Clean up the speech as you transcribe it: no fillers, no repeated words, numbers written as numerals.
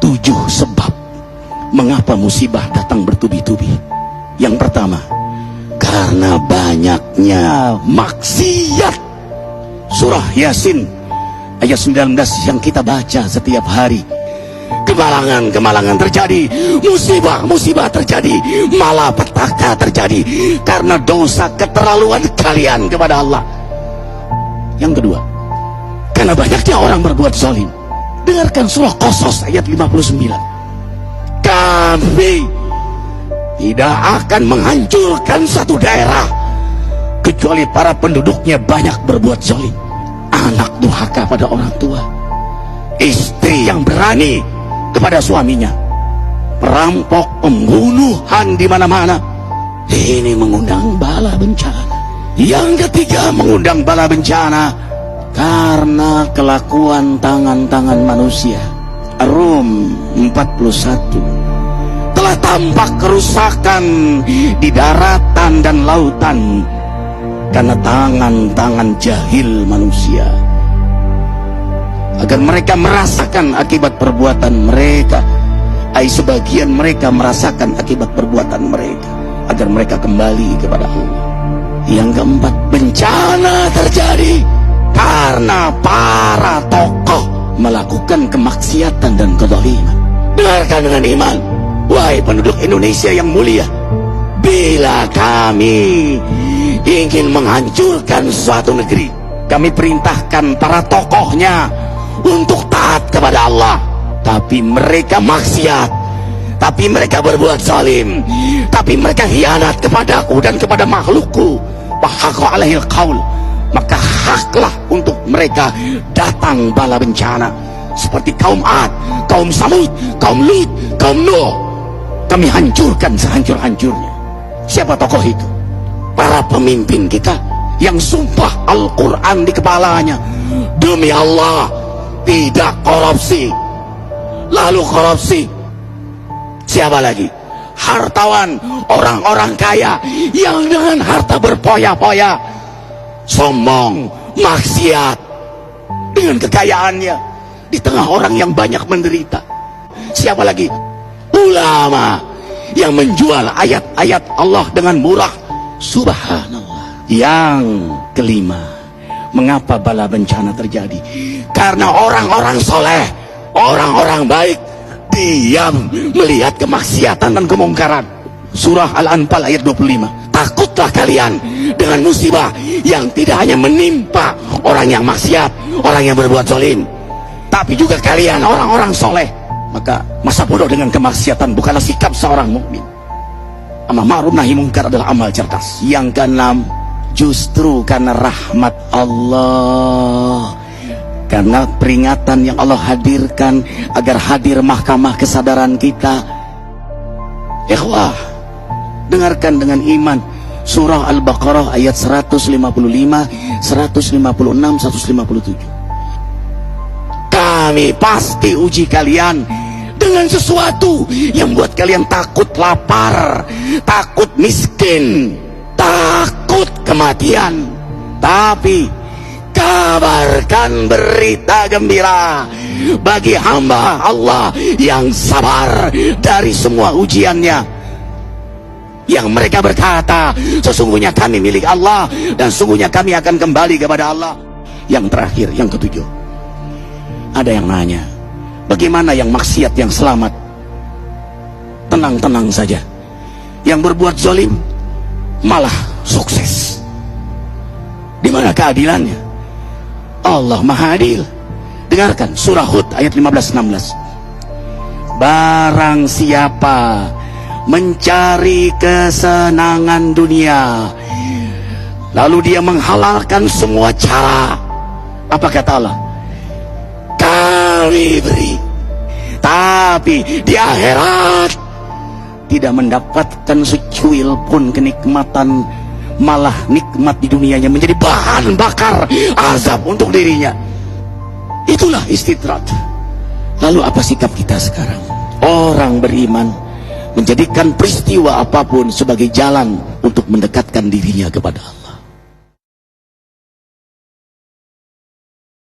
7 sebab mengapa musibah datang bertubi-tubi. Yang pertama, karena banyaknya maksiat. Surah Yasin ayat 19 yang kita baca setiap hari. Kemalangan terjadi, musibah terjadi, malapetaka terjadi karena dosa keterlaluan kalian kepada Allah. Yang kedua, karena banyaknya orang berbuat zalim. Dengarkan surah Qasas ayat 59. Kami tidak akan menghancurkan satu daerah kecuali para penduduknya banyak berbuat zalim. Anak durhaka pada orang tua, istri yang berani kepada suaminya, perampok, pembunuhan di mana-mana. Ini mengundang bala bencana. Yang ketiga, mengundang bala bencana karena kelakuan tangan-tangan manusia. Rum 41. Telah tampak kerusakan di daratan dan lautan karena tangan-tangan jahil manusia, agar mereka merasakan akibat perbuatan mereka. Sebagian mereka merasakan akibat perbuatan mereka, agar mereka kembali kepada Allah. Yang keempat, bencana terjadi karena para tokoh melakukan kemaksiatan dan kezaliman. Dengarkan dengan iman, wahai penduduk Indonesia yang mulia. Bila kami ingin menghancurkan suatu negeri, kami perintahkan para tokohnya untuk taat kepada Allah, tapi mereka maksiat, tapi mereka berbuat zalim, tapi mereka khianat kepadaku dan kepada makhlukku. Bahaqqa alaihil qaul, maka haklah untuk mereka datang bala bencana seperti kaum Ad, kaum Samud, kaum Lut, kaum Nuh. Kami hancurkan sehancur-hancurnya. Siapa tokoh itu? Para pemimpin kita yang sumpah Al-Quran di kepalanya, demi Allah tidak korupsi. Lalu korupsi. Siapa lagi? Hartawan, orang-orang kaya yang dengan harta berpoya-poya, sombong, maksiat dengan kekayaannya di tengah orang yang banyak menderita. Siapa lagi? Ulama yang menjual ayat-ayat Allah dengan murah. Subhanallah. Yang kelima, mengapa bala bencana terjadi? Karena orang-orang soleh, orang-orang baik diam melihat kemaksiatan dan kemungkaran. Surah Al-Anfal ayat 25. Takutlah kalian dengan musibah yang tidak hanya menimpa orang yang maksiat, orang yang berbuat zalim, tapi juga kalian orang-orang soleh. Maka masa bodoh dengan kemaksiatan bukanlah sikap seorang mukmin. Amar ma'ruf nahi mungkar adalah amal cerdas. Yang keenam, justru karena rahmat Allah, karena peringatan yang Allah hadirkan agar hadir mahkamah kesadaran kita. Ikhwah, dengarkan dengan iman surah Al-Baqarah ayat 155, 156, 157. Kami pasti uji kalian dengan sesuatu yang buat kalian takut lapar, takut miskin, takut kematian. Tapi kabarkan berita gembira bagi hamba Allah yang sabar dari semua ujiannya, yang mereka berkata, sesungguhnya kami milik Allah dan sungguhnya kami akan kembali kepada Allah. Yang terakhir, yang ketujuh, ada yang nanya, bagaimana yang maksiat yang selamat? Tenang-tenang saja. Yang berbuat zalim malah sukses. Di mana keadilannya? Allah Maha Adil. Dengarkan surah Hud ayat 15-16. Barang siapa mencari kesenangan dunia, lalu dia menghalalkan semua cara, apa kata Allah? Kami beri, tapi di akhirat tidak mendapatkan secuil pun kenikmatan, malah nikmat di dunianya menjadi bahan bakar azab untuk dirinya. Itulah istidrat. Lalu apa sikap kita sekarang? Orang beriman menjadikan peristiwa apapun sebagai jalan untuk mendekatkan dirinya kepada Allah.